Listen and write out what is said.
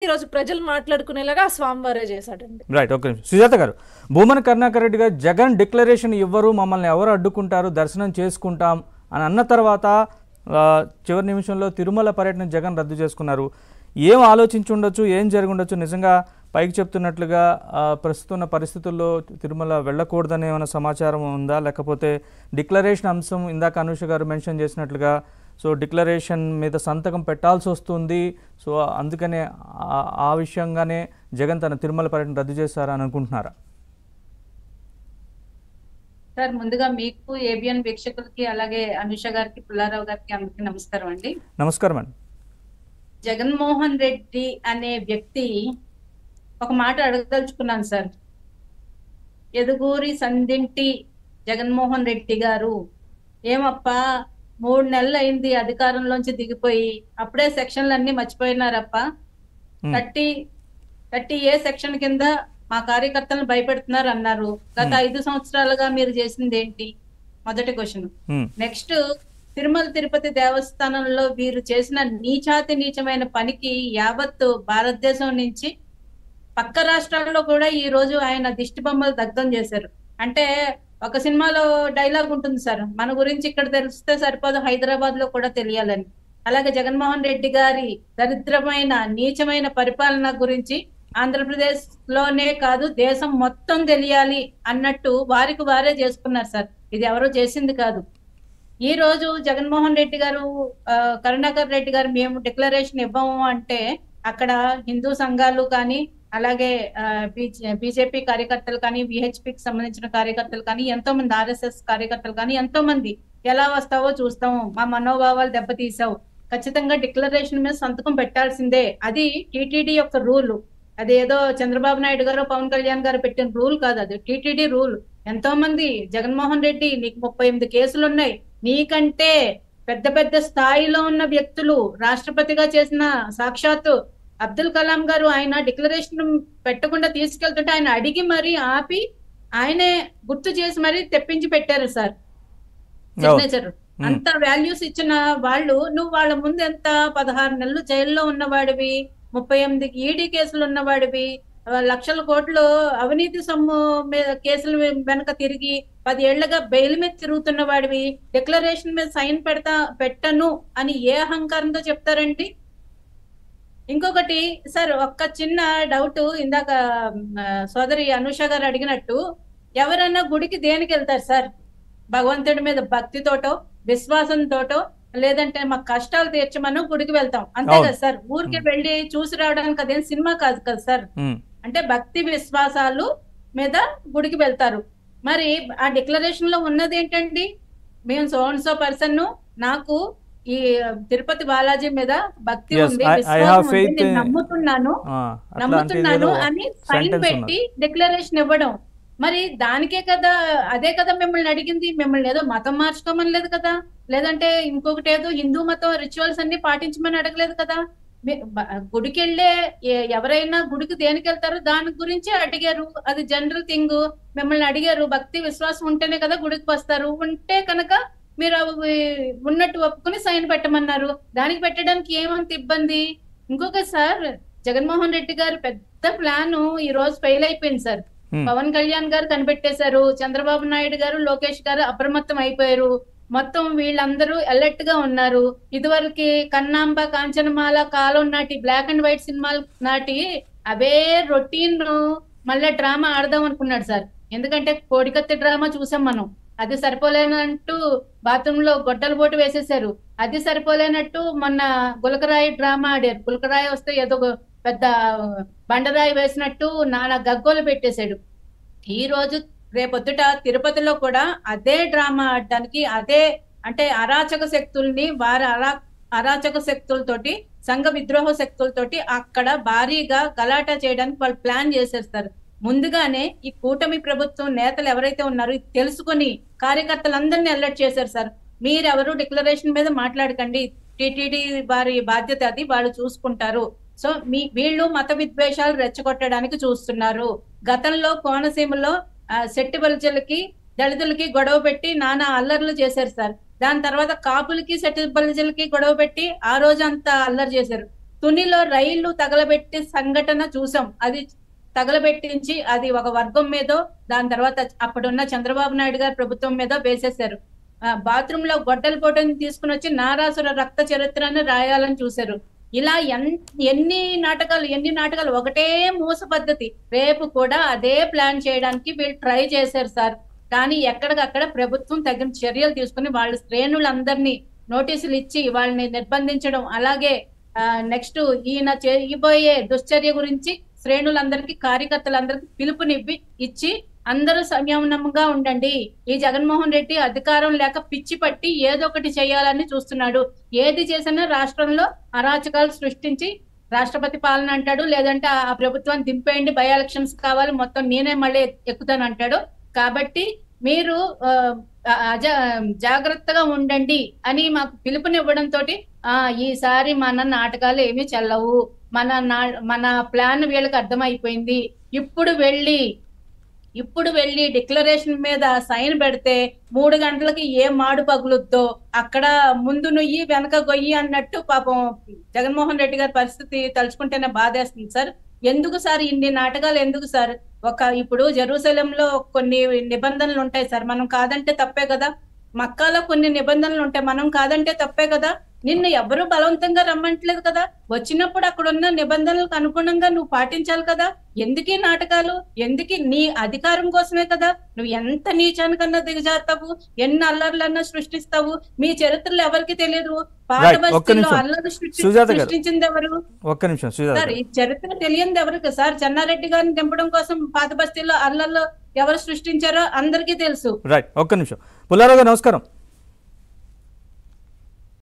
ఈరోజు ప్రజలు మాట్లాడుకునేలాగా ఆ స్వామివారే చేశాడండి. రైట్. ఓకే. సుజాత గారు, భూమన కరుణాకర్ రెడ్డి గారు జగన్ డిక్లరేషన్ ఇవ్వరు, మమ్మల్ని ఎవరు అడ్డుకుంటారు, దర్శనం చేసుకుంటాం అని అన్న తర్వాత చివరి నిమిషంలో తిరుమల పర్యటన జగన్ రద్దు చేసుకున్నారు. ఏం ఆలోచించి ఉండొచ్చు, ఏం జరిగి ఉండొచ్చు? నిజంగా పైకి చెప్తున్నట్లుగా ప్రస్తుతం ఉన్న పరిస్థితుల్లో తిరుమల వెళ్ళకూడదనే ఏమైనా సమాచారం ఉందా, లేకపోతే డిక్లరేషన్ అంశం ఇందాక అనూష గారు మెన్షన్ చేసినట్లుగా సో డిక్లరేషన్ మీద సంతకం పెట్టాల్సి వస్తుంది, సో అందుకనే ఆ విషయంగానే జగన్ తన తిరుమల పర్యటన రద్దు చేశారని అనుకుంటున్నారా? సార్, ముందుగా మీకు ఏబిఎన్ వీక్షకులకి అలాగే అనుష గారికి పుల్లారావు గారికి అందరికీ నమస్కారం అండి. నమస్కారం అండి. జగన్మోహన్ రెడ్డి అనే వ్యక్తి ఒక మాట అడగదలుచుకున్నాను సార్. ఎదుగూరి సందింటి జగన్మోహన్ రెడ్డి గారు, ఏమప్పా 3 నెలలు అయింది అధికారంలోంచి దిగిపోయి, అప్పుడే సెక్షన్లన్నీ మర్చిపోయినారప్ప. 30A సెక్షన్ కింద మా కార్యకర్తలను భయపెడుతున్నారు అన్నారు. గత 5 సంవత్సరాలుగా మీరు చేసింది ఏంటి? మొదటి క్వశ్చన్. నెక్స్ట్, తిరుమల తిరుపతి దేవస్థానంలో వీరు చేసిన నీచాతి నీచమైన పనికి యావత్ భారతదేశం నుంచి పక్క రాష్ట్రాల్లో కూడా ఈ రోజు ఆయన దిష్టి బొమ్మలు దగ్ధం చేశారు. అంటే ఒక సినిమాలో డైలాగ్ ఉంటుంది సార్, మన గురించి ఇక్కడ తెలిస్తే సరిపోదు, హైదరాబాద్ లో కూడా తెలియాలని. అలాగే జగన్మోహన్ రెడ్డి గారి దరిద్రమైన నీచమైన పరిపాలన గురించి ఆంధ్రప్రదేశ్ లోనే కాదు దేశం మొత్తం తెలియాలి అన్నట్టు వారికి వారే చేసుకున్నారు సార్. ఇది ఎవరో చేసింది కాదు. ఈ రోజు జగన్మోహన్ రెడ్డి గారు, కరుణాకర్ రెడ్డి గారు మేము డిక్లరేషన్ ఇవ్వము అంటే అక్కడ హిందూ సంఘాలు కానీ, అలాగే బీజేపీ కార్యకర్తలు కానీ, విహెచ్పికి సంబంధించిన కార్యకర్తలు కానీ, ఎంతో మంది ఆర్ఎస్ఎస్ కార్యకర్తలు కానీ, ఎంతో మంది ఎలా వస్తావో చూస్తాము, మా మనోభావాలు దెబ్బతీసావు, ఖచ్చితంగా డిక్లరేషన్ మీద సంతకం పెట్టాల్సిందే, అది టీటీడీ యొక్క రూల్. అదేదో చంద్రబాబు నాయుడు గారు పవన్ కళ్యాణ్ గారు పెట్టిన రూల్ కాదు, అది టీటీడీ రూల్. ఎంతో మంది జగన్మోహన్ రెడ్డి నీకు 38 కేసులు ఉన్నాయి, నీకంటే పెద్ద పెద్ద స్థాయిలో ఉన్న వ్యక్తులు, రాష్ట్రపతిగా చేసిన సాక్షాత్తు అబ్దుల్ కలాం గారు ఆయన డిక్లరేషన్ పెట్టకుండా తీసుకెళ్తుంటే ఆయన అడిగి మరీ ఆపి ఆయనే గుర్తు చేసి మరీ తెప్పించి పెట్టారు సార్ సిగ్నేచర్. అంత వాల్యూస్ ఇచ్చిన వాళ్ళు, నువ్వు వాళ్ళ ముందు ఎంత 16 నెలలు జైల్లో ఉన్నవాడివి, 38 ఈడీ కేసులు ఉన్నవాడివి, లక్షల కోట్లు అవినీతి సొమ్ము మీద కేసులు వెనక తిరిగి 10 ఏళ్లుగా బెయిల్ మీద తిరుగుతున్న వాడివి, డిక్లరేషన్ మీద సైన్ పెట్టను అని ఏ అహంకారంతో చెప్తారండి? ఇంకొకటి సార్, ఒక్క చిన్న డౌట్, ఇందాక సోదరి అనూష గారు అడిగినట్టు, ఎవరైనా గుడికి దేనికి వెళ్తారు సార్? భగవంతుడి మీద భక్తితోటో విశ్వాసంతోటో, లేదంటే మాకు కష్టాలు తీర్చమనో గుడికి వెళ్తాం, అంతే కదా సార్. ఊరికి వెళ్ళి చూసి రావడానికి అదేం సినిమా కాదు కదా సార్. అంటే భక్తి విశ్వాసాలు మీద గుడికి వెళ్తారు. మరి ఆ డిక్లరేషన్ లో ఉన్నది ఏంటండి? మేము సో పర్సన్, నాకు ఈ తిరుపతి బాలాజీ మీద భక్తి ఉంది, విశ్వాసం ఉంది, నేను నమ్ముతున్నాను అని సైన్ పెట్టి డిక్లరేషన్ ఇవ్వడం. మరి దానికే కదా, అదే కదా మిమ్మల్ని అడిగింది. మిమ్మల్ని ఏదో మతం మార్చుకోమని లేదు కదా, లేదంటే ఇంకొకటి ఏదో హిందూ మతం రిచువల్స్ అన్ని పాటించమని అడగలేదు కదా. గుడికి వెళ్ళే ఎవరైనా గుడికి దేనికి వెళ్తారో దాని గురించి అడిగారు, అది జనరల్ థింగ్. మిమ్మల్ని అడిగారు, భక్తి విశ్వాసం ఉంటేనే కదా గుడికి వస్తారు, ఉంటే కనుక మీరు ఉన్నట్టు ఒప్పుకుని సైన్ పెట్టమన్నారు. దానికి పెట్టడానికి ఏమంత ఇబ్బంది? ఇంకొక సార్, జగన్మోహన్ రెడ్డి గారు పెద్ద ప్లాన్ ఈ రోజు ఫెయిల్ అయిపోయింది సార్. పవన్ కళ్యాణ్ గారు కనిపెట్టేశారు, చంద్రబాబు నాయుడు గారు, లోకేష్ గారు అప్రమత్తం అయిపోయారు. మొత్తం వీళ్ళందరూ అలర్ట్ గా ఉన్నారు. ఇదివరకు కన్నాంబ, కాంచనమాల కాలం నాటి బ్లాక్ అండ్ వైట్ సినిమాలు నాటి అవే రొటీన్ మళ్ళీ డ్రామా ఆడదాం అనుకున్నాడు సార్. ఎందుకంటే కోడికత్తి డ్రామా చూసాం మనం, అది సరిపోలేనట్టు బాత్రూమ్ లో గొడ్డల బోటు వేసేసారు, అది సరిపోలేనట్టు మొన్న గులకరాయి డ్రామా ఆడారు. గులకరాయి వస్తే ఏదో పెద్ద బండరాయి వేసినట్టు నానా గగ్గోలు పెట్టేశాడు. ఈ రోజు రేపొద్దుట తిరుపతిలో కూడా అదే డ్రామా ఆడడానికి, అదే అంటే అరాచక శక్తుల్ని, వారి అరాచక శక్తులతోటి, సంఘ విద్రోహ శక్తులతోటి అక్కడ భారీగా గలాటా చేయడానికి వాళ్ళు ప్లాన్ చేసేస్తారు. ముందుగానే ఈ కూటమి ప్రభుత్వం నేతలు ఎవరైతే ఉన్నారో తెలుసుకుని కార్యకర్తలందరినీ అలర్ట్ చేశారు సార్. మీరెవరు డిక్లరేషన్ మీద మాట్లాడకండి, టిటిడి వారి బాధ్యత, అది వాళ్ళు చూసుకుంటారు. సో వీళ్ళు మత విద్వేషాలు రెచ్చగొట్టడానికి చూస్తున్నారు. గతంలో కోనసీమలో శెట్టి బలిజలకి దళితులకి గొడవ పెట్టి నానా అల్లర్లు చేశారు సార్. దాని తర్వాత కాపులకి శెట్టి బలిజలకి గొడవ పెట్టి ఆ రోజు అంతా అల్లరి చేశారు. తునిలో రైళ్లు తగలబెట్టే సంఘటన చూసాం. అది తగలబెట్టించి అది ఒక వర్గం మీదో దాని తర్వాత అప్పుడున్న చంద్రబాబు నాయుడు గారి ప్రభుత్వం మీద వేసేశారు. బాత్రూమ్ లో గొడ్డల పోటని తీసుకుని వచ్చి నారాసుర రక్త చరిత్రను రాయాలని చూశారు. ఇలా ఎన్ని నాటకాలు ఒకటే మూస పద్ధతి. రేపు కూడా అదే ప్లాన్ చేయడానికి వీళ్ళు ట్రై చేశారు సార్. కానీ ఎక్కడికక్కడ ప్రభుత్వం తగిన చర్యలు తీసుకుని వాళ్ళ శ్రేణులందరినీ నోటీసులు ఇచ్చి వాళ్ళని నిర్బంధించడం, అలాగే నెక్స్ట్ ఈయన చేయబోయే దుశ్చర్య గురించి శ్రేణులందరికీ కార్యకర్తలందరికీ పిలుపునివ్వి ఇచ్చి అందరూ సంయమనంగా ఉండండి. ఈ జగన్మోహన్ రెడ్డి అధికారం లేక పిచ్చి పట్టి ఏదో ఒకటి చేయాలని చూస్తున్నాడు. ఏది చేసినా రాష్ట్రంలో అరాచకాలు సృష్టించి రాష్ట్రపతి పాలన అంటాడు, లేదంటే ఆ ప్రభుత్వాన్ని దింపేయండి, బై ఎలక్షన్స్ కావాలి, మొత్తం నేనే మళ్ళీ ఎక్కుతాను అంటాడు. కాబట్టి మీరు జాగ్రత్తగా ఉండండి అని మాకు పిలుపునివ్వడంతో ఈసారి మన నాటకాలు ఏమీ చెల్లవు, మన ప్లాన్ వీళ్ళకి అర్థమైపోయింది. ఇప్పుడు వెళ్ళి డిక్లరేషన్ మీద సైన్ పెడితే 3 గంటలకి ఏ మాడు పగులుద్దో అక్కడ ముందు నుయ్యి వెనక గొయ్యి అన్నట్టు పాపం జగన్మోహన్ రెడ్డి గారి పరిస్థితి తలుచుకుంటేనే బాధేస్తుంది సార్. ఎందుకు సార్ ఇన్ని నాటకాలు ఎందుకు సార్? ఇప్పుడు జెరూసలంలో కొన్ని నిబంధనలు ఉంటాయి సార్, మనం కాదంటే తప్పే కదా. మక్కాలో కొన్ని నిబంధనలు ఉంటాయి, మనం కాదంటే తప్పే కదా. నిన్ను ఎవరు బలవంతంగా రమ్మంటలేదు కదా. వచ్చినప్పుడు అక్కడ ఉన్న నిబంధనలకు అనుగుణంగా నువ్వు పాటించాలి కదా. ఎందుకీ నాటకాలు? ఎందుకు? నీ అధికారం కోసమే కదా. నువ్వు ఎంత నీచానికన్నా దిగజారుతావు, ఎన్ని అల్లర్లన్నా సృష్టిస్తావు. మీ చరిత్రలు ఎవరికి తెలియదు. పాత బస్తీలో అల్లర్లు సృష్టించింది ఎవరు? సార్ ఈ చరిత్ర తెలియంది ఎవరికి సార్? చెన్నారెడ్డి గారిని దింపడం కోసం పాత బస్తీలో అల్లర్లు ఎవరు సృష్టించారో అందరికీ తెలుసు. రైట్, ఒక్క నిమిషం. పుల్లారావు గారు నమస్కారం.